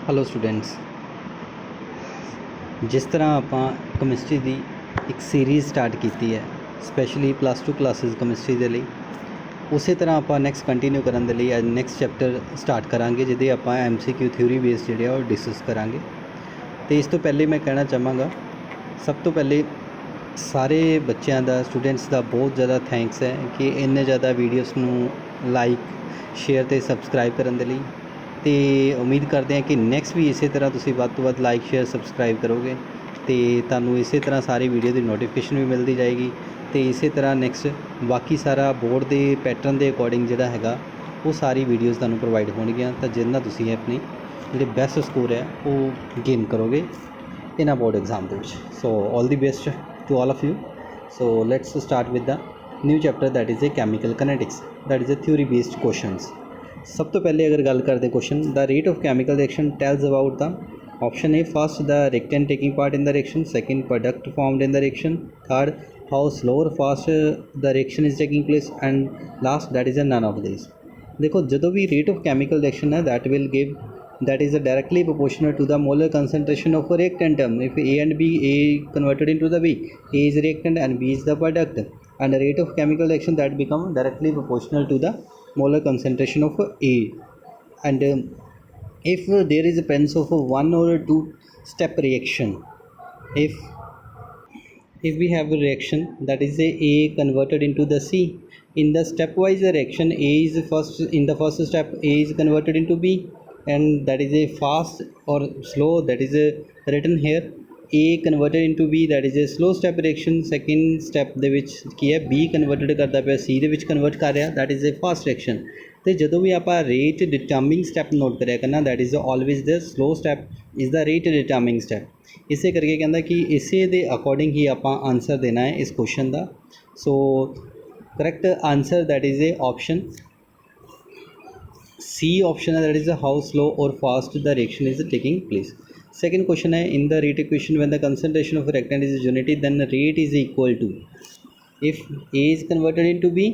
Hello students, जिस तरह ਆਪਾਂ ਕੈਮਿਸਟਰੀ ਦੀ ਇੱਕ ਸੀਰੀਜ਼ ਸਟਾਰਟ ਕੀਤੀ ਹੈ ਸਪੈਸ਼ਲੀ +2 ਕਲਾਸਿਸ ਕੈਮਿਸਟਰੀ ਦੇ ਲਈ, ਉਸੇ ਤਰ੍ਹਾਂ ਆਪਾਂ ਨੈਕਸਟ ਕੰਟੀਨਿਊ ਕਰਨ ਦੇ ਲਈ ਅੱਜ ਨੈਕਸਟ ਚੈਪਟਰ ਸਟਾਰਟ ਕਰਾਂਗੇ ਜਿਹਦੇ ਆਪਾਂ MCQ ਥਿਊਰੀ ਬੇਸ ਜਿਹੜੇ ਆ ਉਹ ਡਿਸਕਸ ਕਰਾਂਗੇ। ਤੇ ਇਸ ਤੋਂ ਪਹਿਲੇ ਮੈਂ ਕਹਿਣਾ ਚਾਹਾਂਗਾ, ਸਭ ਤੋਂ ਪਹਿਲੇ ਸਾਰੇ ਬੱਚਿਆਂ ਦਾ, ਸਟੂਡੈਂਟਸ ਦਾ ਬਹੁਤ ਜ਼ਿਆਦਾ ਥੈਂਕਸ ਹੈ ਕਿ ਇੰਨੇ ਜ਼ਿਆਦਾ ਵੀਡੀਓਜ਼ ਨੂੰ ਲਾਈਕ ਸ਼ੇਅਰ ਅਤੇ ਸਬਸਕ੍ਰਾਈਬ ਕਰਨ ਦੇ ਲਈ। तो उम्मीद करते हैं कि नैक्सट भी इस तरह तुम वध तो वध लाइक शेयर सबसक्राइब करोगे तो तुहानू इस तरह सारी वीडियो की नोटिफिकेशन भी मिलती जाएगी। तो इस तरह नैक्सट बाकी सारा बोर्ड के पैटर्न के अकॉर्डिंग जोड़ा है वो सारी वीडियोज़ तुहानू प्रोवाइड होणगियां, तो जिन्ना तुसीं अपने जो बेस्ट स्कोर है वो गेन करोगे इन बोर्ड एग्जाम के। So all the best to all of you. So let's start with the new chapter that is a chemical kinetics, that is a theory based questions. सब तो पहले अगर गल करते question, the rate of chemical reaction tells about the option A first the reactant taking part in the reaction, second product formed in the reaction, third how slow और fast the reaction is taking place, and last that is a none of this. देखो, जो भी rate of chemical reaction है that will give that is directly proportional to the molar concentration of a reactant term. If A and B, A converted into the B, A is reactant and B is the product, and the rate of chemical reaction that become directly proportional to the molar concentration of A. And if there is a presence of a 1 or 2 step reaction, if we have a reaction that is A converted into the C, in the stepwise reaction A is first, in the first step A is converted into B, and that is a fast or slow, that is a written here A converted into B, that is a slow step reaction। second step ਦੇ ਵਿੱਚ ਕੀ ਹੈ, B converted ਕਰਦਾ ਪਿਆ C ਦੇ ਵਿੱਚ convert ਕਰ ਰਿਹਾ, that is a fast reaction। ਤੇ ਜਦੋਂ ਵੀ ਆਪਾਂ rate determining step ਨੋਟ ਕਰਿਆ ਕਰਨਾ, that is always the slow step is the rate determining step। ਇਸੇ ਕਰਕੇ ਕਹਿੰਦਾ ਕਿ ਇਸੇ ਦੇ ਅਕੋਰਡਿੰਗ ਹੀ ਆਪਾਂ ਆਨਸਰ ਦੇਣਾ ਹੈ ਇਸ question the. So correct answer that is a option C option है, that is how slow or fast the reaction is taking place। Second question है, in the rate equation when the concentration of a reactant is unity then the rate is equal to, if A is converted into B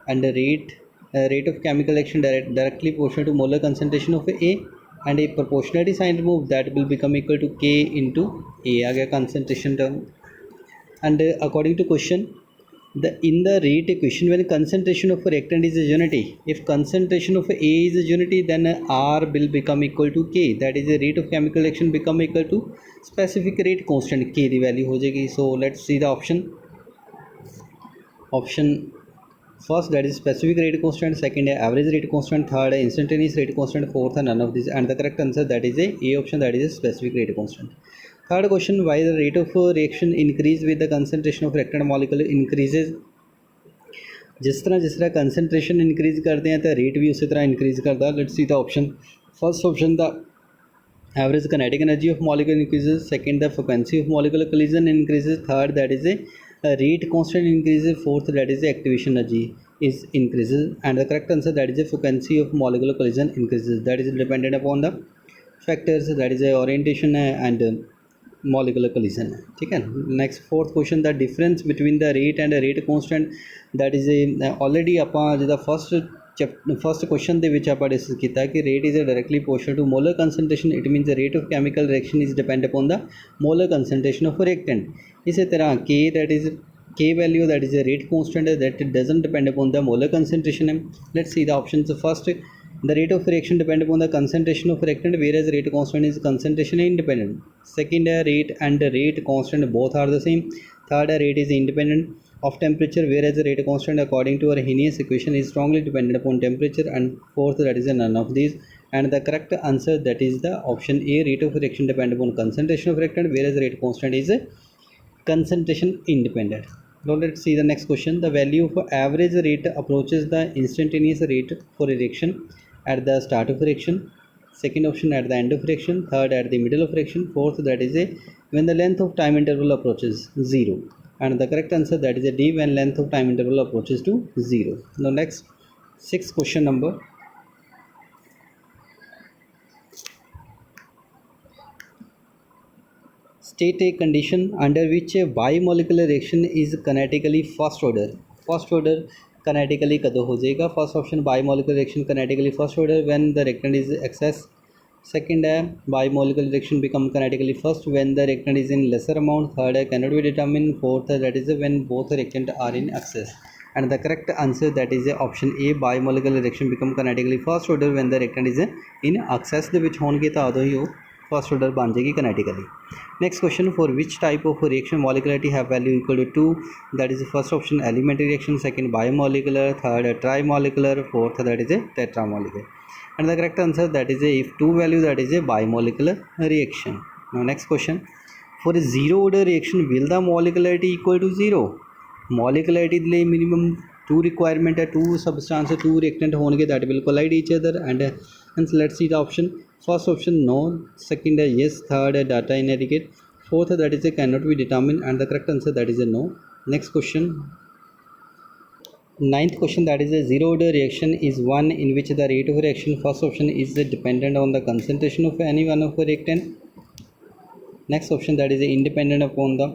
and the rate of chemical reaction directly proportional to molar concentration of A and a proportionality sign removed, that will become equal to K into A, आ गया concentration term। and according to question, in the rate equation when concentration of a reactant is a unity, if concentration of A is a unity then R will become equal to K, that is the rate of chemical reaction become equal to specific rate constant K की value हो जाएगी। so let's see the option first, that is specific rate constant, second है average rate constant, third है instantaneous rate constant, fourth है none of this, and the correct answer that is A option, that is a specific rate constant। Third question, why the rate of reaction increase with the concentration of reactant molecule increases। जिस तरह concentration increase करते हैं तो rate भी उसी तरह increase करता है। let's see the option first option, the average kinetic energy of molecule increases, second the frequency of molecular collision increases, third that is a rate constant increases, fourth that is the activation energy is increases, and the correct answer that is the frequency of molecular collision increases, that is dependent upon the factors, that is a orientation and molecular collision। ठीक है। Next fourth question, the difference between the rate and rate constant, that is A already ਆਪਾਂ ਜਿਹਦਾ first question ਦੇ ਵਿੱਚ ਆਪਾਂ discuss ਕੀਤਾ कि rate is directly proportional to molar concentration, it means the rate of chemical reaction is depend upon the molar concentration of reactant. इसी तरह K, that is K value, that is a rate constant that doesn't depend upon the molar concentration. Let's see the options. First, the rate of reaction depend upon the concentration of reactant, whereas rate constant is concentration independent। second, rate and rate constant both are the same। third, rate is independent of temperature, whereas rate constant according to Arrhenius equation is strongly dependent upon temperature, and fourth, that is none of these, and the correct answer that is the option A, rate of reaction depend upon concentration of reactant, whereas rate constant is concentration independent। Now let's see the next question, the value of average rate approaches the instantaneous rate for a reaction at the start of reaction, second option at the end of reaction, third at the middle of reaction, fourth that is a when the length of time interval approaches 0, and the correct answer that is a D, when length of time interval approaches to 0। now next sixth question number, state a condition under which a bimolecular reaction is kinetically first order kinetically कदों हो जाएगा। First option, biomolecular reaction kinetically first order when the reactant is excess Second है bimolecular reaction become kinetically first when the reactant is in lesser amount. Third है cannot be determined. Fourth है that is when both reactant are in excess. And the correct answer that is option A, bimolecular reaction become kinetically first order when the reactant is in excess ਦੇ ਵਿੱਚ ਹੋਣਗੇ ਤਾਂ ਉਦੋਂ ਹੀ ਉਹ first order बन जाएगी kinetically. Next question, for which type of reaction molecularity have value equal to 2? That is the first option elementary reaction, second bimolecular, third trimolecular, fourth that is a tetramolecular. And the correct answer that is a if 2 value that is a bimolecular reaction. Now next question, for a zero order reaction will the molecularity equal to 0? Molecularity ਦੇ ਲਈ minimum 2 requirement है, 2 substance 2 reactant होंगे that will collide each other. And hence let's see the option. First option no, second yes, third data inadequate, fourth that is a cannot be determined, and the correct answer that is a no. Next question, ninth question, that is a zero order reaction is one in which the rate of reaction, first option is dependent on the concentration of any one of the reactant. Next option that is independent upon the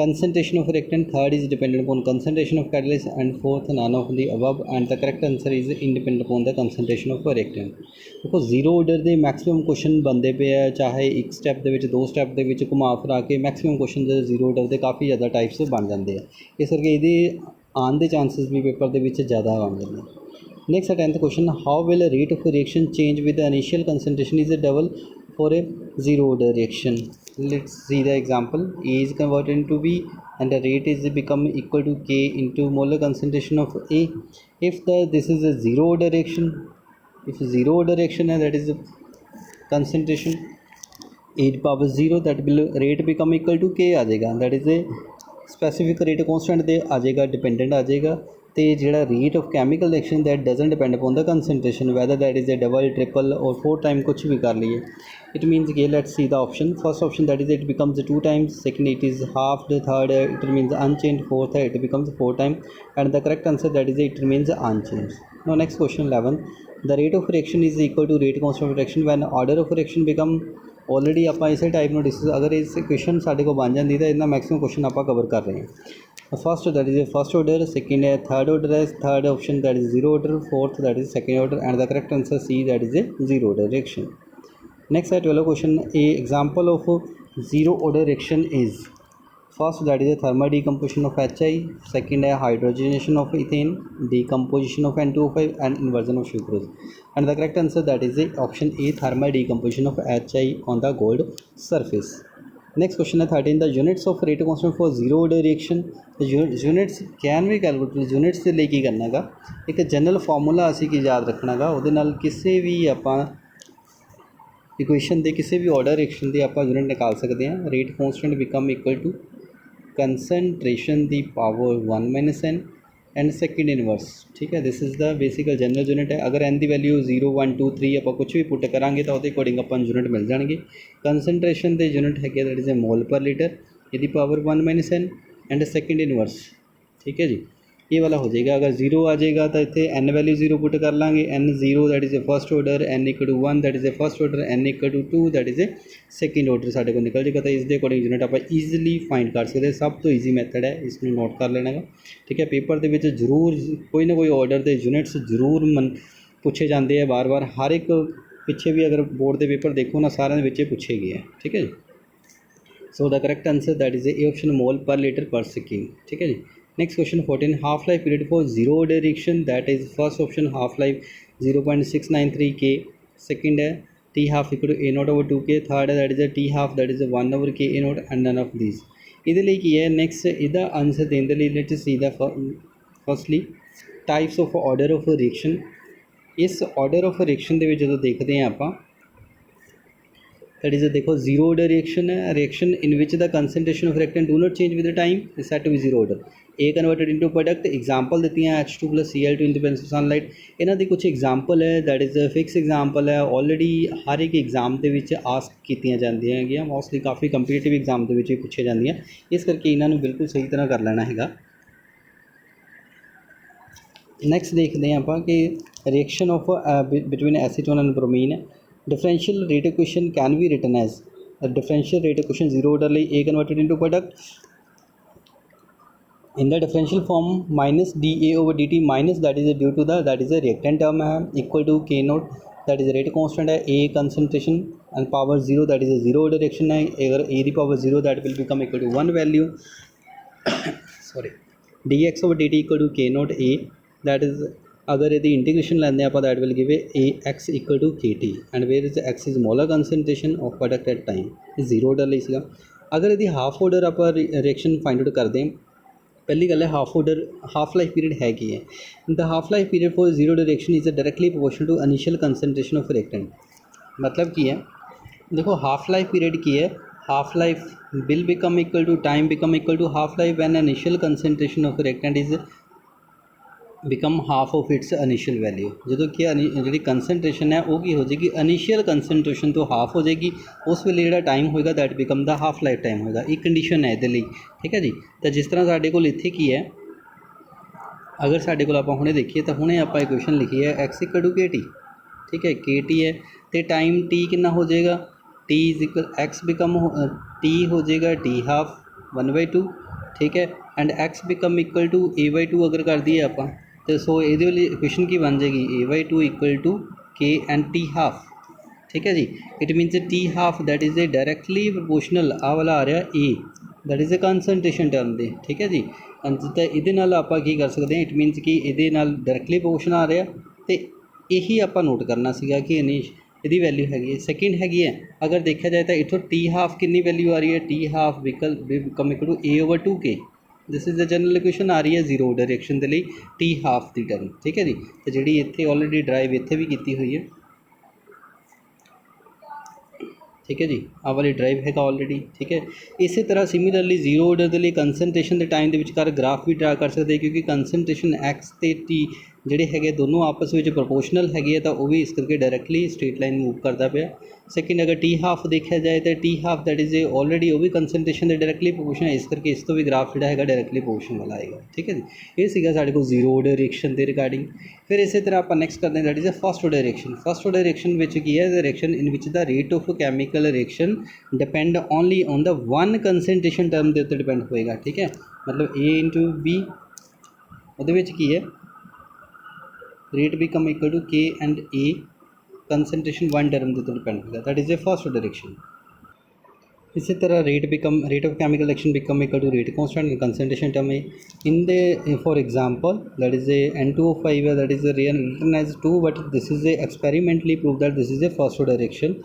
concentration of reactant, third is dependent upon concentration of catalyst, and fourth none of the above. And the correct answer is independent upon the concentration of reactant. देखो zero order ਦੇ maximum question बनते पे है, चाहे एक step ਦੇ ਵਿੱਚ ਦੋ ਸਟੈਪ ਦੇ ਵਿੱਚ ਘੁਮਾ ਫਿਰਾ ਕੇ मैक्सिमम क्वेश्चन ਦੇ ਜ਼ੀਰੋ ਆਰਡਰ ਦੇ ਕਾफ़ੀ ਜ਼ਿਆਦਾ ਟਾਈਪਸ ਬਣ ਜਾਂਦੇ ਆ, ਇਸ ਕਰਕੇ ਇਹਦੇ ਆਉਣ ਦੇ ਚਾਂਸਿਸ ਵੀ ਪੇਪਰ ਦੇ ਵਿੱਚ ਜ਼ਿਆਦਾ ਬਣ ਜਾਂਦੇ। Next 10th question, how will rate of reaction change with initial concentration is double for a zero order reaction? Let's see the example. A is converted into B and the rate is become equal to K into molar concentration of A. If this is a zero order reaction, if zero order reaction है, that is concentration 8 power 0, that will rate become equal to K आ जाएगा, that is a specific rate constant दे आ जाएगा, dependent आ जाएगा। तो ਜਿਹੜਾ rate of chemical reaction that doesn't depend upon the concentration, whether that is a double, triple or 4 time कुछ भी कर लिए। It means कि let's see the option. First option that is it becomes 2 times, second it is half, the third it remains unchanged, fourth it becomes 4 times, and the correct answer that is it remains unchanged. Now next question 11, the rate of reaction is equal to rate constant of reaction when order of reaction become already आप इसे type ਨੂੰ discuss अगर इस question ਸਾਡੇ ਕੋਲ बन जाती तो इतना मैक्सिमम क्वेश्चन आप कवर कर रहे हैं। First that is first order, second है थर्ड ऑर्डर है, third option that is zero order, fourth that is second order, and the correct answer C that is a zero order reaction. Next है 12 question, a example of zero order reaction is first that is a thermal decomposition of HI, second है hydrogenation of ethane, decomposition of N2O5 and inversion of sucrose, and the correct answer that is A option A thermal decomposition of HI on the gold surface. Next question है 13, the units of rate constant for zero order reaction, units can भी calculate units ਦੇ ਲਈ ਕੀ ਕਰਨਾ ਗਾ, ਇੱਕ general formula ਅਸੀਂ ਕੀ ਯਾਦ ਰੱਖਣਾ ਗਾ, ਉਹਦੇ ਨਾਲ ਕਿਸੇ ਵੀ ਆਪਾਂ ਇਕੁਏਸ਼ਨ ਦੇ ਕਿਸੇ ਵੀ ਆਰਡਰ ਰਿਐਕਸ਼ਨ ਦੇ ਆਪਾਂ ਯੂਨਿਟ ਨਿਕਾਲ ਸਕਦੇ ਹਾਂ। Rate constant become equal to concentration the power 1 minus n and second inverse, ठीक है। This is the basical general unit है। अगर n की वैल्यू 0 1 2 3 आप कुछ भी पुट करांगे तो उसके अकॉर्डिंग अपन यूनिट मिल जाएंगे। कंसनट्रेशन के यूनिट है that is A mole per litre, यदि power 1 minus n and second inverse, ठीक है जी, ये वाला हो जाएगा। अगर 0 आ जाएगा तो इतने n वैल्यू 0 पुट कर लाँगे, n 0 that is a first order, n equal to 1 that is a first order, n equal to 2 that is a second order साढ़े को निकल जाएगा। तो इस अकॉर्डिंग यूनिट आप ईजिली फाइंड कर सकते हैं। सब तो ईजी मैथड है, इसमें नोट कर लेना है, ठीक है। पेपर के जरूर कोई ना कोई ऑर्डर के यूनिट्स जरूर पूछे जाते हैं बार बार, हर एक पिछे भी अगर बोर्ड के पेपर देखो ना सारे बच्चे पूछे गए हैं, ठीक है जी। So the correct answer that is a option mole per litre per second, ठीक है जी। Next question 14, half life period for zero order reaction, that is first option half life 0.693 K, second है T half equal to A not over 2 K, third है that is T half that is 1 over K A not and none of these. इहदे लई की है next इहदा answer देने के लिए let's see the firstly types of order of reaction. इस ऑर्डर ऑफ रिएक्शन के जो देखते हैं आप दैट इज़ देखो जीरो ऑर्डर रिएक्शन है, reaction in which the concentration of reactant do not change with the time is set to be zero order. A converted into product, example दी हैं H2 + Cl2 in the presence of sunlight. इन्हां दी कुछ example है that is fix example है, already हर एक exam के ask कीतियां जांदियां हैगियां, मोस्टली काफ़ी कंपीटेटिव एग्जाम के भी पूछे जांदियां, इस करके इन्हां नूं बिल्कुल सही तरह कर लेना हैगा। नैक्सट देखते हैं आप कि reaction of between acetone and bromine, differential rate equation can be written as differential rate equation zero order ਲਈ A converted into product in the differential form minus dA over dt minus that is due to the that is a reactant term है equal to K naught that is rate constant है, A concentration and power 0 that is a zero order reaction है, अगर A की power 0 that will become equal to 1 value sorry dx over dt equal to k naught A that is अगर यदि integration लेंगे आप that will give a x equal to kt and where is x is molar concentration of product at time zero order ਲਈ ਸੀਗਾ। अगर यदि half order आप reaction find out करते हैं, पहली गल है half order half life period है कि है the half life period for zero order reaction is directly proportional to initial concentration of reactant. मतलब की है देखो हाफ लाइफ पीरियड की है, half life will become equal to time become equal to half life when initial concentration of reactant is become half of it's initial value. जो कि जी concentration है वो की हो जाएगी इनिशियल कंसनट्रेशन तो हाफ हो जाएगी, उस वेले जो टाइम होएगा that become the half life time होएगा। एक कंडीशन है ये, ठीक है जी। तो जिस तरह साढ़े को इत्थे की है, अगर साढ़े को आप हुणे देखिए तो हुणे आप इक्वेशन लिखी है एक्स इक्वल टू के टी, ठीक है के टी है तो टाइम टी कितना हो जाएगा, t is equal x become t हो जाएगा टी हाफ 1/2, ठीक है and x become equal to a/2 अगर कर दिए आप तो सो ये इक्वेशन की बन जाएगी a/2 equal to K and T half, ठीक है जी। It means T half that is a directly proportional आ वाला आ रहा ए that is a concentration term दे, ठीक है जी। तो ये आप कर सकते हैं, इट मीनस कि ये डायरैक्टली प्रोपोर्शन आ रहा तो यही आप नोट करना सीगा कि यदी वैल्यू हैगी है। सैकेंड हैगी है अगर देखा जाए तो इतों टी हाफ कितनी वैल्यू आ रही है, T half become equal to a/2 this is the general equation आ रही है जीरो ऑर्डर रिएक्शन के लिए टी हाफ की टर्म, ठीक है जी। तो जी इतने ऑलरेडी ड्राइव इतने भी की हुई है, ठीक है जी आ वाली ड्राइव है ऑलरेडी, ठीक है। इस तरह सिमिलरली जीरो ऑर्डर के लिए कंसनट्रेशन के टाइम के विचकार ग्राफ भी ड्रा कर सकते हैं क्योंकि कंसनट्रेशन एक्स ते टी ਜਿਹੜੇ ਹੈਗੇ ਦੋਨੋਂ आपस में प्रोपोर्शनल हैगे है तो वह भी इस करके डायरैक्टली स्ट्रेट लाइन मूव करता पाया। सैकेंड अगर टी हाफ देखा जाए तो T half that is already वो भी कंसनट्रेशन के डायरैक्टली प्रोपोर्शन है, इस करके इस तो भी ग्राफ जोड़ा है डायरैक्टली प्रोपोर्शन वाला आएगा, ठीक है जी। ये सीगा साढ़े को जीरो ऑर्डर रिएक्शन के रिगार्डिंग। फिर इस तरह आप नैक्सट करते हैं that is a first order reaction. First order reaction में की है the reaction in which the rate of chemical reaction depend only on the one concentration term के उत्ते डिपेंड होएगा, ठीक है। मतलब ए इंटू बी वो की है rate become equal to K and A concentration one term के ऊपर डिपेंड होगा that is a first order reaction. इसी तरह rate of chemical reaction become equal to rate constant and concentration term है in the for example that is a N2O5 that is written as 2 but this is a experimentally prove that this is a first order reaction.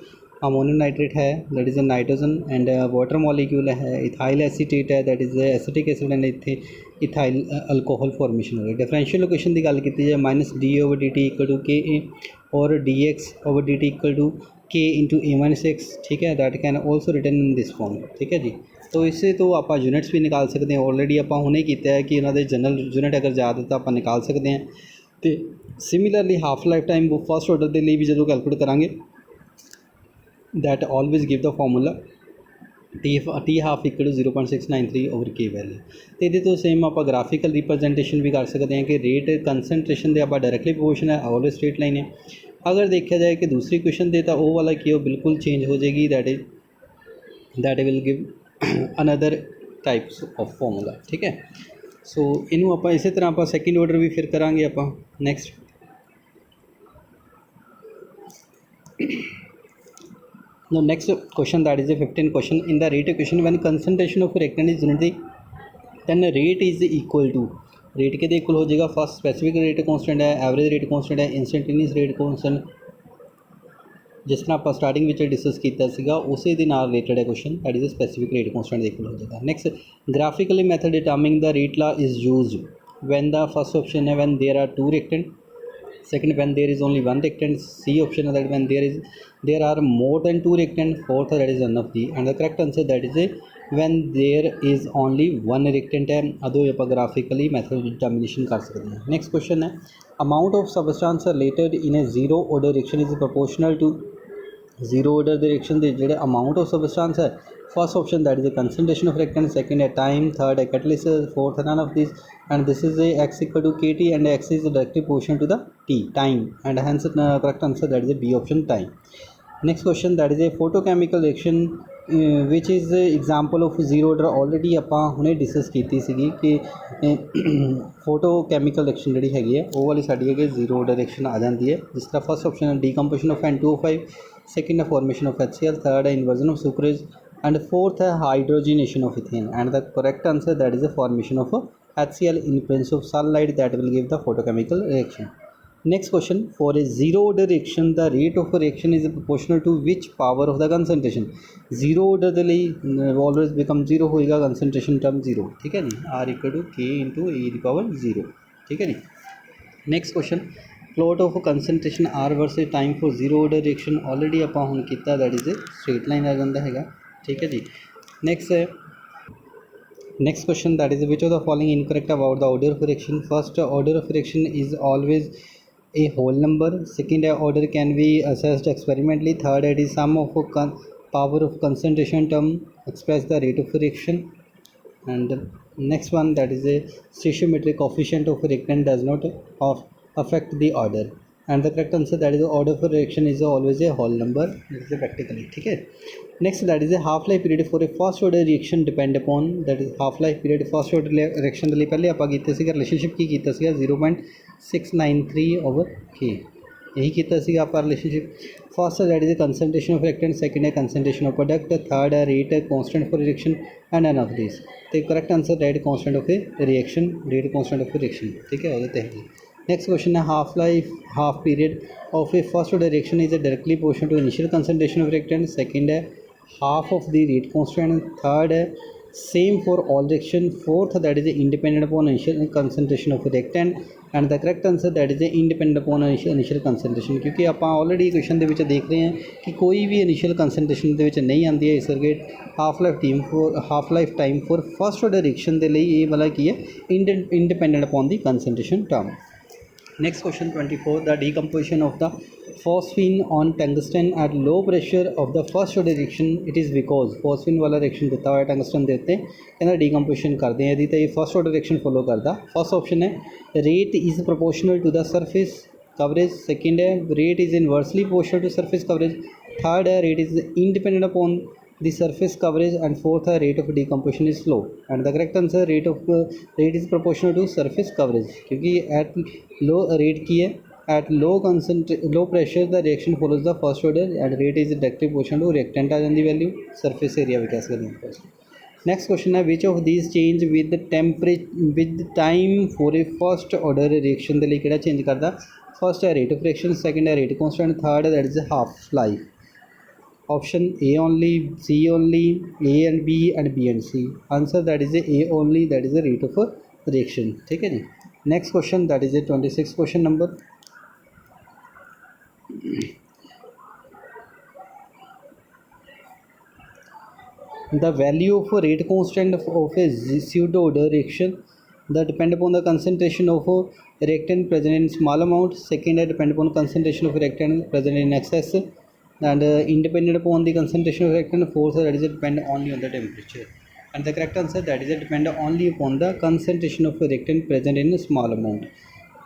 Ammonium nitrate है that is A nitrogen and water molecule है, ethyl acetate है that is acetic acid and इतने ethyl alcohol formation हो रही है। Differential equation की गल की जाए -d/dt इक्वल टू के ए और dx/dt इक्वल टू के इंटू a-x, ठीक है that can also written in this form, ठीक है जी। तो इससे तो आप यूनिट्स भी निकाल सकते हैं, ऑलरेडी आप हुणे किया है कि उन्होंने जनरल यूनिट अगर याद है तो आप निकाल सकते हैं। तो सिमिलरली हाफ लाइफ टाइम वो फर्स्ट ऑर्डर के लिए भी जो कैलकुलेट करांगे that always give the formula t half equal to 0.693 over k value. तो ये तो सेम आप ग्राफिकल रिप्रजेंटेशन भी कर सकते हैं कि रेट कंसनट्रेशन के आप डायरैक्टली प्रोपोर्शन है ऑलवेज स्ट्रेट लाइन है। अगर देखा जाए कि दूसरी क्वेश्चन दे तो वो वाला की बिल्कुल चेंज हो जाएगी that will give another types of formula, ठीक है। सो इनू आप इस तरह आप सैकेंड ऑर्डर भी फिर करांगे आप next. Now next question that is a 15th question in the rate equation when concentration of reactant is unity then rate is equal to rate के इक्वल हो जाएगा फर्स्ट स्पेसिफिक रेट कांस्टेंट है, average rate constant है, instantaneous rate constant जिस तरह आप starting में discuss किया उसी के नाल रिलेटेड है question that is specific rate constant के इक्वल हो जाएगा। Next graphically method determining the rate law is used when the first option है when there are two reactant, second when there is only one reactant, C option that when there are more than two reactant, fourth that is none of the, and the correct answer that is a when there is only one reactant है अदो आप graphically method determination कर सकते हैं। Next question है amount of substance related in a zero order reaction is proportional to zero order the reaction के जोड़े amount of substance है first option that is the concentration of reactant, second है time, third है catalyst, fourth none of this and this is a x equal to kt and x is directly proportional to the t time and hence correct answer that is a B option time. Next question that is a photochemical reaction which is example of zero order already ਆਪਾਂ ਹੁਣੇ discuss ਕੀਤੀ ਸੀਗੀ ਕਿ photo chemical reaction ਜਿਹੜੀ ਹੈਗੀ ਹੈ ਉਹ ਵਾਲੀ ਸਾਡੀ ਹੈਗੀ ਜ਼ੀਰੋ ਆਰਡਰ ਰਿਐਕਸ਼ਨ ਆ ਜਾਂਦੀ ਹੈ ਜਿਸ ਤਰ੍ਹਾਂ ਫਸਟ ਆਪਸ਼ਨ ਹੈ ਡੀਕੰਪੋਜੀਸ਼ਨ ਆਫ N2O5, second है formation of HCl, third है inversion of sucrase and fourth है hydrogenation of ethane and the correct answer that is the formation of HCl in presence of sunlight that will give the photochemical reaction. Next question, for a zero order reaction the rate of reaction is proportional to which power of the concentration. Zero order ਦੇ ਲਈ always become zero ਹੋਏਗਾ concentration term zero ठीक है जी R equal to K into E the power 0 ठीक है जी. Next question, plot of concentration R versus time for zero order reaction already ਆਪਾਂ ਹੁਣ ਕੀਤਾ that is a straight line ਆ ਜਾਂਦਾ ਹੈਗਾ ठीक है जी. Next है next question, that is which of the following incorrect about the order of reaction. First order of reaction is always a whole number. Second order can be assessed experimentally. Third it is sum of power of concentration term express the rate of reaction. And next one, that is a stoichiometric coefficient of reactant does not affect the order. And the correct answer that is the order for reaction is always a whole number. This is practically ठीक है. Next, that is a half life period for a first order reaction depend upon, that is half life period first order reaction ਦੇ ਲਈ ਪਹਿਲੇ ਆਪਾਂ ਕੀਤੇ ਸੀਗਾ relationship ਕੀ ਕੀਤਾ ਸੀਗਾ 0.693 over K यही ਕੀਤਾ ਸੀਗਾ ਆਪਾਂ relationship. First that is a concentration of reactant, second है concentration of product, third है rate constant for reaction and none of these. तो correct answer rate constant of a reaction, rate constant of a reaction ठीक है होते हैं. Next question है half life half period of a first order reaction is directly proportional to initial concentration of reactant. Second है half of the rate constant. Third है same for all reaction. Fourth that is independent upon initial concentration of reactant and the correct answer that is independent upon initial concentration. क्योंकि ਆਪਾਂ already question ਦੇ ਵਿੱਚ देख रहे हैं कि कोई भी initial concentration ਦੇ ਵਿੱਚ नहीं आती है, इस करके half life time for first order reaction ਦੇ ਲਈ ਇਹ ਵਾਲਾ ਕੀ ਹੈ independent upon the concentration term. Next question 24, the decomposition of the phosphine on tungsten at low pressure of the first order reaction. It is because phosphine वाला reaction ਦਿੱਤਾ ਹੋਇਆ tungsten ਦੇ ਉੱਤੇ ਕਹਿੰਦਾ decomposition ਕਰਦੇ ਆ ਇਹਦੀ ਤਾਂ ਇਹ first order reaction follow करता. First option है rate is proportional to the surface coverage. Second है rate is inversely proportional to surface coverage. Third है rate is independent upon the surface coverage and fourth rate of decomposition is slow. And the correct answer rate is proportional to surface coverage क्योंकि at low rate की है at low pressure the reaction follows the first order and rate is directly proportional to reactant आ जाती value surface area भी कह सकते हैं. Next question है which of these change with the temperature with time for a first order reaction ਦੇ ਲਈ ਕਿਹੜਾ change करता. First है rate of reaction, second है rate constant, third that is half life. Option A only, C only, A and B and B and C. Answer that is A only, that is the rate of reaction ठीक है जी. Next question, that is a 26 question number. The value of rate constant of a pseudo order reaction that depend upon the concentration of reactant present in small amount. Second depend upon concentration of reactant present in excess and independent upon the concentration of reactant. Fourth that is depend only on the temperature. And the correct answer that is depend only upon the concentration of reactant present in a small amount.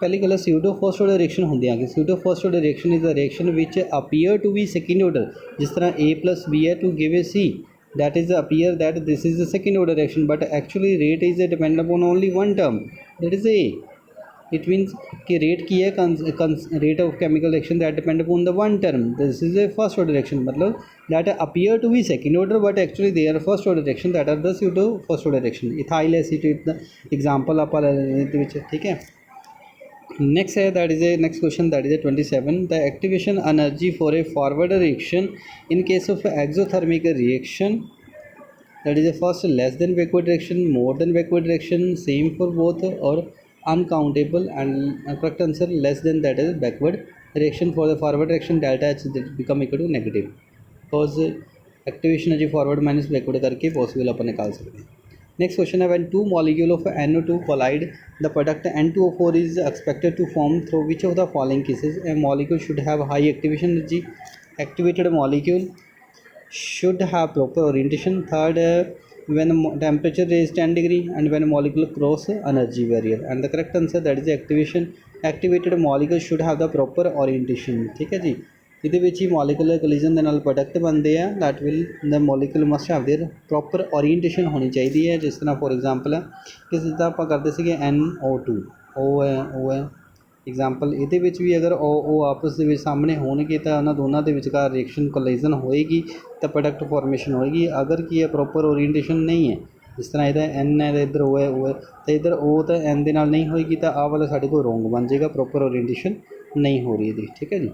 पहली गल pseudo first order reaction होंगे आगे. Pseudo first order reaction is a reaction which appear to be second order. जिस तरह A plus B है to give a C, that is appear that this is the second order reaction but actually rate is dependent upon only one term, that is A. It means कि rate की है rate of chemical reaction that depend upon the one term. This is a first order reaction मतलब that appear to be second order but actually they are first order reaction, that are the pseudo first order reaction. Ethyl acetate the example आप लेते हैं ठीक है. Next है that is a next question, that is a 27, the activation energy for a forward reaction in case of exothermic reaction, that is a first less than backward reaction, more than backward reaction, same for both or uncountable. And correct answer less than, that is backward reaction. For the forward reaction delta H become equal to negative because activation energy forward minus backward करके possible अपन निकाल सकते हैं. Next question है when two molecule of NO2 collide the product N2O4 is expected to form through which of the following cases. A molecule should have high activation energy, activated molecule should have proper orientation. Third when temperature is 10 degree and when molecule cross energy barrier. And the correct answer that is activated molecule should have the proper orientation ठीक है जी. ਇਹਦੇ ਵਿੱਚ ਹੀ molecular collision ਦੇ ਨਾਲ product ਬਣਦੇ ਆ that will the molecule must have their proper orientation ਹੋਣੀ ਚਾਹੀਦੀ ਹੈ। ਜਿਸ ਤਰ੍ਹਾਂ ਫੋਰ ਐਗਜ਼ਾਮਪਲ ਹੈ ਕਿ ਜਿੱਦਾਂ ਆਪਾਂ ਕਰਦੇ ਸੀਗੇ NO2 O ਹੈ एग्जाम्पल ये भी अगर ओ आपस के सामने होने तो उन्होंने दोनों के विचकार रिएक्शन कोलिजन होएगी तो प्रोडक्ट फॉर्मेशन होएगी। अगर की है प्रॉपर ओरीएंटेशन नहीं है जिस तरह इधर N है तो इधर O है तो इधर O तो N के नाल नहीं होएगी तो आ वाला साढ़े को रोंग बन जाएगा, प्रॉपर ओरीएंटेशन नहीं हो रही थी। ठीक है जी।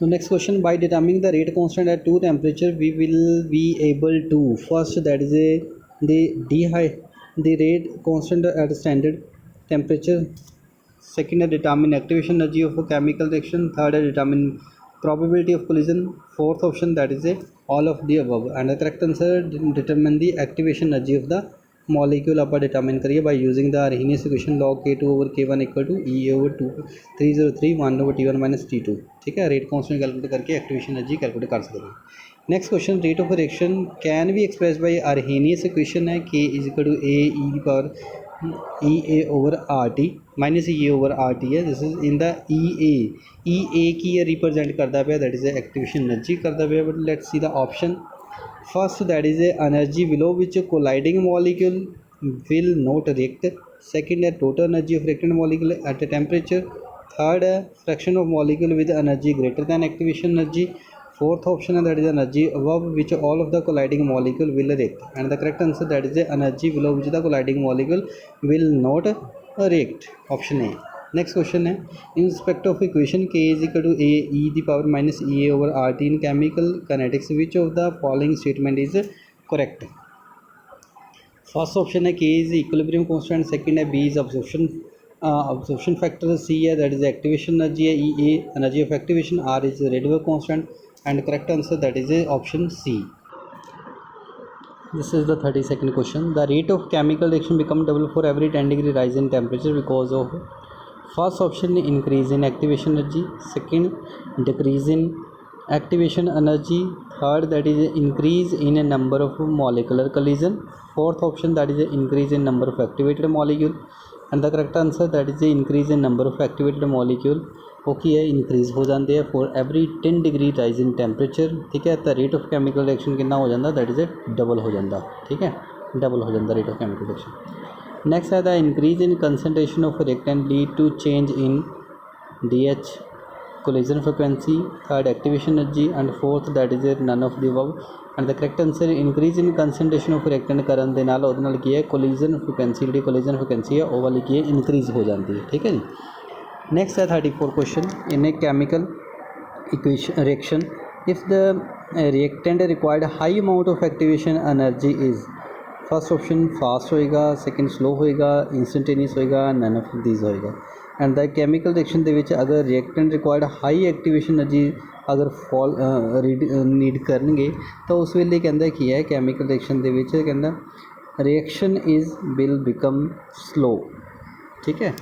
So next question, by determining the rate constant at two temperature we will be able to first that is the rate constant at standard temperature, second determine activation energy of a chemical reaction, third determine probability of collision, fourth option that is all of the above, and the correct answer determine the activation energy of the molecule आप determine करिए by using the Arrhenius equation log K2/K1 equal to E/303 1/T1 - T2। ठीक है, rate constant calculate करके activation energy calculate कर सकते हैं। Next question, rate of reaction can be express by Arrhenius equation है K = A/RT - E/RT है। This is in the EA की represent करता पाया दैट इज एक्टिवेशन एनर्जी करता पाया। But let's see the option. First that is a energy below which a colliding molecule will not react. Second a total energy of reactant molecule at a temperature. Third a fraction of molecule with energy greater than activation energy. Fourth option that is energy above which all of the colliding molecule will react, and the correct answer that is the energy below which the colliding molecule will not react, option A। Next question है, in respect of equation K = A E/RT in chemical kinetics which of the following statement is correct. First option है K is equilibrium constant, second है B is absorption factor, C है that is activation energy है, E energy of activation, R is radio constant, and correct answer that is option C। This is the 32nd question. The rate of chemical reaction become double for every 10 degree rise in temperature because of first option increase in activation energy, second decrease in activation energy, third that is increase in a number of molecular collision, fourth option that is increase in number of activated molecule, and the correct answer that is increase in number of activated molecule okay है increase हो जाते हैं for every 10 degree rise in temperature. ठीक है, तो rate of chemical reaction कितना हो जाता दैट इज डबल हो जाता। ठीक है, डबल हो जाता rate of chemical reaction. Next है the increase in concentration of reactant lead to change in DH collision frequency, third activation energy, and fourth that is none of the above, and the correct answer increase in concentration of reactant करन दे नाल उहदे नाल की है collision frequency, जी collision frequency है वो वाली की है इंक्रीज़ हो जाती है। ठीक है जी। नेक्स्ट है 34 question, in a chemical equation reaction if the reactant required high amount of activation energy is, first option fast होएगा, सेकंड स्लो होएगा, इंस्टेंटेनियस होएगा, नन ऑफ दीज होएगा। एंड द केमिकल रिएक्शन दे विच अगर reactant required high activation energy अगर fall need करनगे तो उस वेले कहंदा की है केमिकल रिएक्शन दे विच कहंदा reaction is will become slow. ठीक है।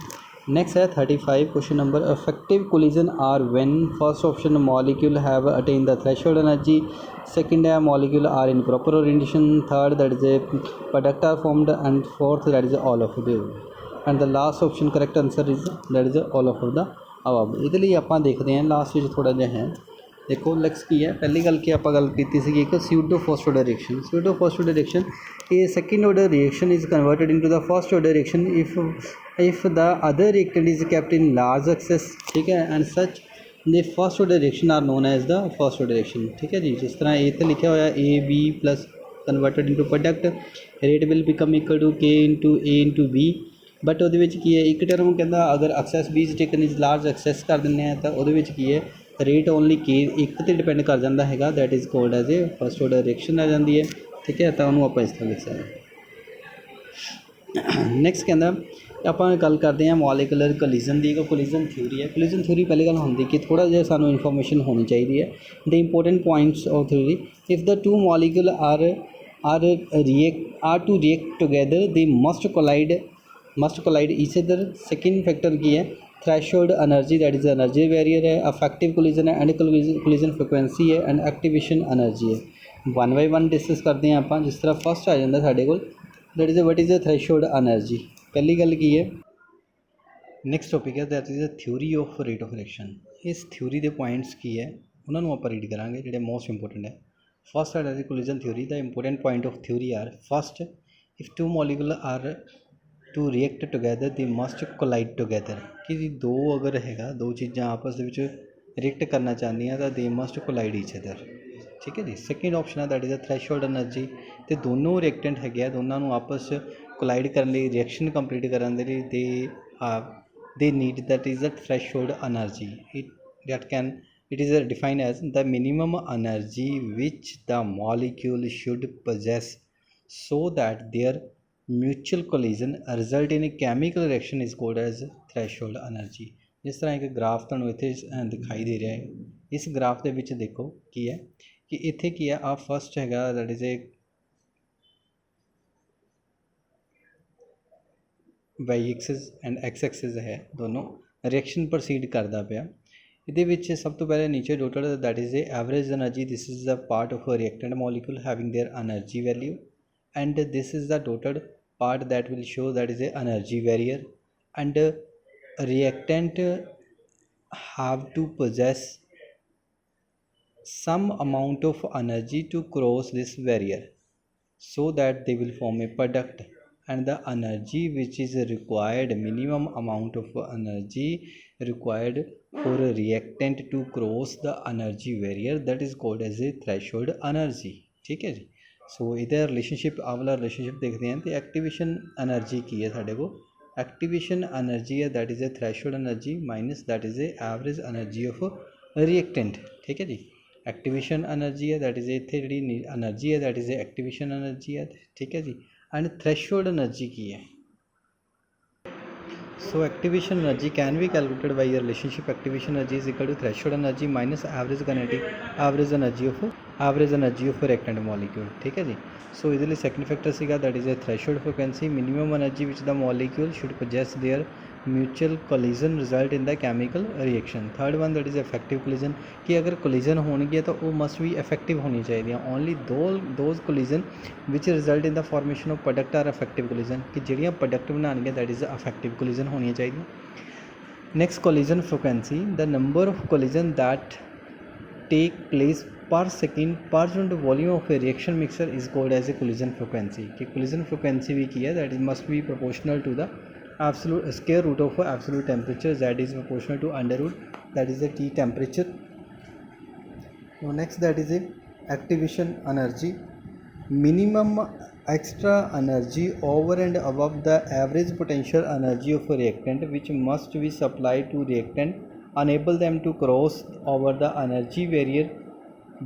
नेक्स्ट है 35 question number, effective collision are when first option molecule have attain the threshold energy, second है molecule are in proper orientation, third that is a product are formed, and fourth that is all of the, and the last option correct answer is that is all of the above. ये लिए आप देखते हैं last में थोड़ा जहा है देखो लक्स की है। पहली गल की आप गल की सी एक pseudo first order reaction, pseudo first order reaction ये second order reaction is converted into the first order reaction if the other reactant is kept in large excess. ठीक है, and such the first order reaction are known as the first order reaction. ठीक है जी, जिस तरह इतने लिखा हुआ AB plus converted into product rate will become equal to K × A × B, but वो की है एक टर्म कहता अगर excess B is taken is large excess कर दें तो वो की है रेट ओनली K एक तो डिपेंड कर जाता है that is called as a first order reaction आ जाती है। ठीक है, तो उन्होंने आप इस तरह लिख सकते हैं। नैक्सट कहता आप गल करते हैं मॉलिकुलर कोलिजन की, कोलिजन थ्योरी है। कोलिजन थ्योरी पहली गल होंगी कि थोड़ा जिहा सानू इन्फॉर्मेशन होनी चाहिए है। The important points of theory, if the two molecule are to react together they must collide each other. Second factor की है threshold energy that is energy barrier है, अफेक्टिव कोलिजन है, एंड कोलिजन फ्रिक्वेंसी है, and activation energy है। One by one discuss करते हैं आप। जिस तरह फर्स्ट आ जाता साढ़े को that is what is the threshold energy. पहली गल की है ਨੈਕਸਟ ਟੋਪਿਕ ਹੈ that is a theory of rate of reaction. ਇਸ ਥਿਊਰੀ ਦੇ ਪੁਆਇੰਟਸ ਕੀ ਹੈ ਉਹਨਾਂ ਨੂੰ ਆਪਾਂ ਰੀਡ ਕਰਾਂਗੇ ਜਿਹੜੇ ਮੋਸਟ ਇੰਪੋਰਟੈਂਟ ਹੈ। ਫਸਟ ਹੈ ਕੋਲੀਜਨ ਥਿਊਰੀ। ਦਾ important point of theory are first, if two molecule are to react together they must collide ਟੁਗੈਦਰ। ਕਿ ਦੋ ਅਗਰ ਹੈਗਾ ਦੋ ਚੀਜ਼ਾਂ ਆਪਸ ਦੇ ਵਿੱਚ ਰਿਐਕਟ ਕਰਨਾ ਚਾਹੁੰਦੀਆਂ ਤਾਂ ਦੇ ਮਸਟ ਕੋਲਾਈਡ ਈਚ ਅਦਰ। ਠੀਕ ਹੈ ਜੀ। ਸੈਕਿੰਡ ਆਪਸ਼ਨ ਹੈ that is a threshold energy. ਅਤੇ ਦੋਨੋਂ ਰਿਐਕਟੈਂਟ ਹੈਗੇ ਆ, ਦੋਨਾਂ ਨੂੰ ਆਪਸ 'ਚ ਕੋਲਾਈਡ ਕਰਨ ਲਈ ਰਿਐਕਸ਼ਨ ਕੰਪਲੀਟ ਕਰਨ ਦੇ ਲਈ they need that is a threshold energy. It is defined as the minimum energy which the molecule should possess so that their mutual collision result in a chemical reaction is called as threshold energy. ਜਿਸ ਤਰ੍ਹਾਂ ਇੱਕ graph ਤੁਹਾਨੂੰ ਇੱਥੇ ਦਿਖਾਈ ਦੇ ਰਿਹਾ ਹੈ। ਇਸ ਗ੍ਰਾਫ ਦੇ ਵਿੱਚ ਦੇਖੋ ਕੀ ਹੈ ਕਿ ਇੱਥੇ ਕੀ ਹੈ, ਆ ਫਸਟ ਹੈਗਾ that is a Y axis and X axis ਹੈ, ਦੋਨੋਂ ਰਿਐਕਸ਼ਨ ਪ੍ਰੋਸੀਡ ਕਰਦਾ ਪਿਆ। ਇਹਦੇ ਵਿੱਚ ਸਭ ਤੋਂ ਪਹਿਲੇ ਨੀਚੇ dotted that is a average energy. This is the part of a reactant molecule having their energy value and this is the dotted part that will show that is a energy barrier, and reactant have to possess some amount of energy to cross this barrier so that they will form a product, and the energy which is required, minimum amount of energy required for a reactant to cross the energy barrier, that is called as a threshold energy. ठीक है जी। सो ਇਹਦਾ relationship ਆਹ ਵਾਲਾ relationship ਦੇਖਦੇ ਹਾਂ। ਅਤੇ activation energy ਕੀ ਹੈ ਸਾਡੇ ਕੋਲ? ਐਕਟੀਵੇਸ਼ਨ ਐਨਰਜੀ ਹੈ that is A threshold energy minus that is a average energy of reactant. ਠੀਕ ਹੈ ਜੀ। ਐਕਟੀਵੇਸ਼ਨ ਐਨਰਜੀ ਹੈ ਦੈਟ ਇਜ਼ ਇੱਥੇ ਜਿਹੜੀ ਐਨਰਜੀ ਹੈ that is A activation energy ਹੈ। ਠੀਕ ਹੈ ਜੀ। ਐਂਡ ਥ੍ਰੈਸ਼ਹੋਲਡ ਐਨਰਜੀ ਕੀ ਹੈ? So activation energy can be calculated by a relationship. Activation energy is equal to threshold energy minus average energy of reactant molecule. ठीक है जी। So इसलिए second factor सीगा that is a threshold frequency, minimum energy which the molecule should possess their mutual collision result in the chemical reaction. Third one that is effective collision, कि अगर collision होगी तो वो मस्ट भी effective होनी चाहिए। Only those collision which result in the formation of product are effective collision, कि ਜਿਹੜੀਆਂ प्रोडक्ट बनाएंगे दैट इज इफेक्टिव कोलिजन होनी चाहिए। Next collision frequency, the number of collision that take place per second per unit volume of a reaction mixture is called as a collision frequency। कि collision frequency भी की है that is must be proportional to the absolute square root of absolute temperature, that is proportional to under root that is the T temperature। Now next that is a activation energy, minimum extra energy over and above the average potential energy of a reactant which must be supplied to reactant, enable them to cross over the energy barrier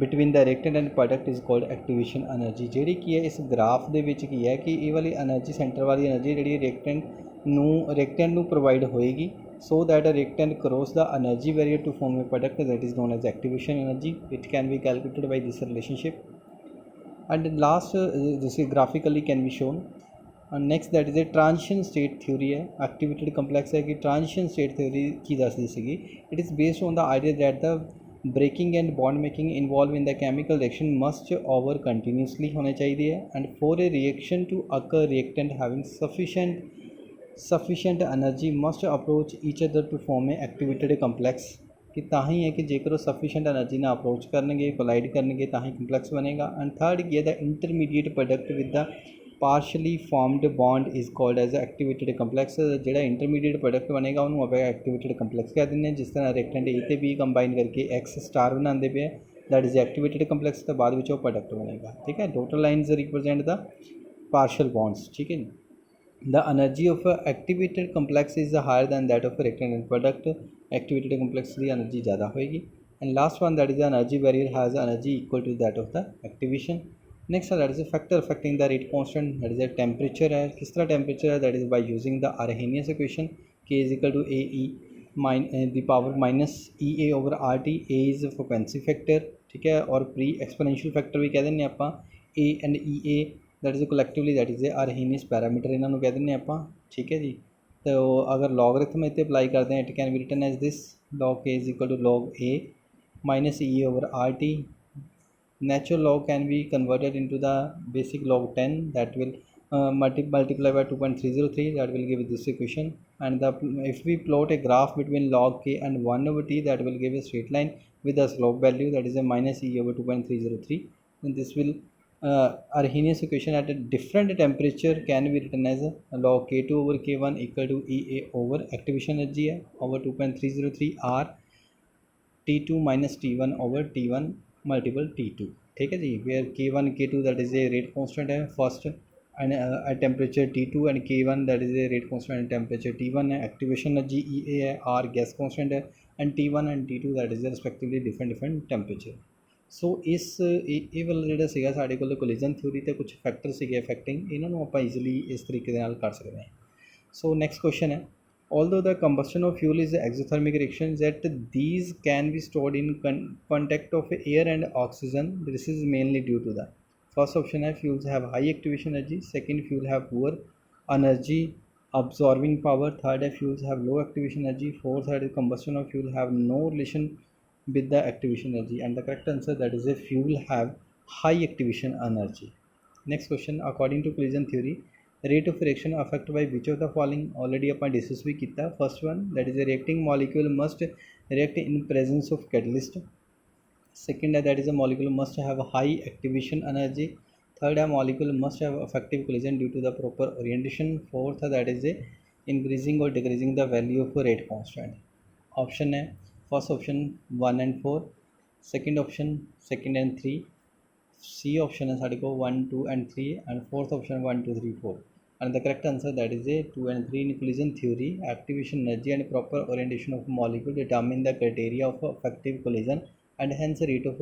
between the reactant and product is cold activation energy. ਜਿਹੜੀ ਕੀ ਹੈ ਇਸ graph ਦੇ ਵਿੱਚ ਕੀ ਹੈ ਕਿ ਇਹ ਵਾਲੀ energy centre ਵਾਲੀ ਐਨਰਜੀ ਜਿਹੜੀ ਰਿਐਕਟੈਂਟ ਨੂੰ ਪ੍ਰੋਵਾਈਡ ਹੋਏਗੀ so that reactant cross the energy barrier to form a product that is known as activation energy. It can be calculated by this relationship and last this is graphically can be shown। and next that is a transition state theory है, activated complex है कि transition state theory की दसदी सीगी। it is based on the idea that the breaking and bond making involved in the chemical reaction must over continuously होने चाहिए है, and for a reaction to occur reactant having sufficient energy must approach each other to form a activated complex। कि ਤਾਂ ਹੀ है कि जेकर sufficient energy ना approach करनगे कोलाइड करनगे ਤਾਂ ही कंपलैक्स बनेगा। एंड थर्ड की the intermediate product with the partially formed bond is called as activated complex. जो इंटरमीडिएट प्रोडक्ट बनेगा उन्होंने आप एक्टिवेटेड कंपलैक्स कह दें। जिस तरह रिएक्टेंट ए ते बी कंबाइन करके एक्स स्टार बनाते पे दैट इज एक्टिवेटेड कंपलैक्स, तो बाद में प्रोडक्ट बनेगा। ठीक है। Total lines represent the partial bonds. ठीक है। The energy of activated complex is higher than that of reactant and product। activated complex की energy ज़्यादा होगी। and last one that is the energy barrier has energy equal to that of the activation। next that is a factor affecting the rate constant, that is a temperature है। किस तरह temperature है? that is by using the Arrhenius equation, K is equal to AE the power minus EA over RT। A is frequency factor, ठीक है, और pre exponential factor भी कह देंगे आप A and EA that is collectively that is a Arrhenius parameter इन्हों कह दें आप। ठीक है जी। तो अगर लॉगरिथम इतने अप्लाई करते हैं it can be written as this log k is equal to log a minus e over rt। natural log can be converted into the basic log 10 that will multiply by 2.303 that will give this equation। and the if we plot a graph between log k and 1 over t, that will give a straight line with a slope value that is a minus e over 2.303. Then this will Arrhenius equation at a different temperature can be written as a log k2 over k1 equal to ea over activation energy है over 2.303 r t2 minus t1 over t1 multiple t2. ठीक है जी, where k1 k2 that is a rate constant है first and at temperature t2 and k1 that is a rate constant at temperature t1 है, activation energy ea है, r gas constant है and t1 and t2 that is respectively different temperature. ਸੋ ਇਸ ਇਹ ਵਾਲਾ ਜਿਹੜਾ ਸੀਗਾ ਸਾਡੇ ਕੋਲ ਕੋਲੀਜਨ ਥਿਊਰੀ ਤੇ ਕੁਝ ਫੈਕਟਰ ਸੀਗੇ ਅਫੈਕਟਿੰਗ, ਇਹਨਾਂ ਨੂੰ ਆਪਾਂ ਈਜ਼ੀਲੀ ਇਸ ਤਰੀਕੇ ਦੇ ਨਾਲ ਕਰ ਸਕਦੇ ਹਾਂ. ਸੋ ਨੈਕਸਟ ਕੁਐਸਚਨ ਹੈ, although the combustion of fuel is exothermic reaction, yet these can be stored in contact of air and oxygen. This is mainly due to the first option है fuels have high activation energy, second fuel have poor energy absorbing power, third है fuels have low activation energy, fourth है combustion of fuel have no relation with the activation energy, and the correct answer that is a fuel have high activation energy. Next question, according to collision theory, rate of reaction affected by which of the following? Already upon discuss भी किया. First one, that is a reacting molecule must react in presence of catalyst. Second, that is a molecule must have high activation energy. Third, a molecule must have effective collision due to the proper orientation. Fourth, that is a increasing or decreasing the value of rate constant. Option है first option 1 and 4, second option 2 and 3, C option है साढ़े को 1 2 and 3 and fourth option 1 2 3 4, and the correct answer that is a 2 and 3. In collision theory, activation energy and proper orientation of molecule determine the criteria of effective collision and hence rate of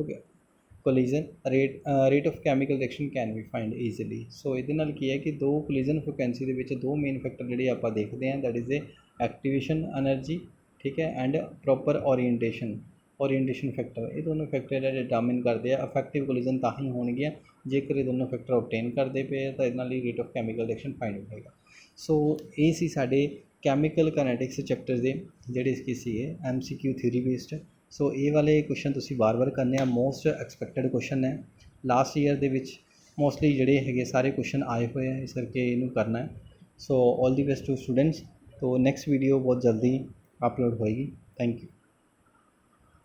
collision rate of chemical reaction can be find easily. So ਇਹਦੇ ਨਾਲ ਕੀ ਹੈ ਕਿ ਦੋ collision frequency ਦੇ ਵਿੱਚ ਦੋ main factor ਜਿਹੜੇ ਆਪਾਂ ਦੇਖਦੇ ਹਾਂ, that is a activation energy, ठीक है, एंड प्रॉपर ओरीएंटेशन फैक्टर, ये दोनों फैक्टर डिटरमिन करते हैं इफेक्टिव कोलिजन ਤਾਂ ਹੀ ਹੋਣਗੀਆਂ ਜੇਕਰ ਇਹ ਦੋਨੋਂ ਫੈਕਟਰ ਓਬਟੇਨ ਕਰਦੇ ਪਏ ਤਾਂ ਇਹਦੇ ਨਾਲ ਹੀ rate of chemical reaction find out ਹੋਏਗਾ. ਸੋ ਇਹ ਸੀ ਸਾਡੇ ਕੈਮੀਕਲ ਕਾਈਨੈਟਿਕਸ ਚੈਪਟਰ ਦੇ ਜਿਹੜੇ ਕੀ ਸੀਗੇ MCQ ਥਿਊਰੀ ਬੇਸਡ. ਸੋ ਇਹ ਵਾਲੇ ਕੁਐਸਚਨ ਤੁਸੀਂ ਵਾਰ-ਵਾਰ ਕਰਨੇ ਆ, ਮੋਸਟ ਐਕਸਪੈਕਟਡ ਕੁਐਸਚਨ ਹੈ. ਲਾਸਟ ਈਅਰ ਦੇ ਵਿੱਚ ਮੋਸਟਲੀ ਜਿਹੜੇ ਹੈਗੇ ਸਾਰੇ ਕੁਐਸਚਨ ਆਏ ਹੋਏ ਆ, ਇਸ ਕਰਕੇ ਇਹਨੂੰ ਕਰਨਾ ਹੈ. So all the best to students. तो नेक्स्ट वीडियो बहुत जल्दी अपलोड होएगी. Thank you.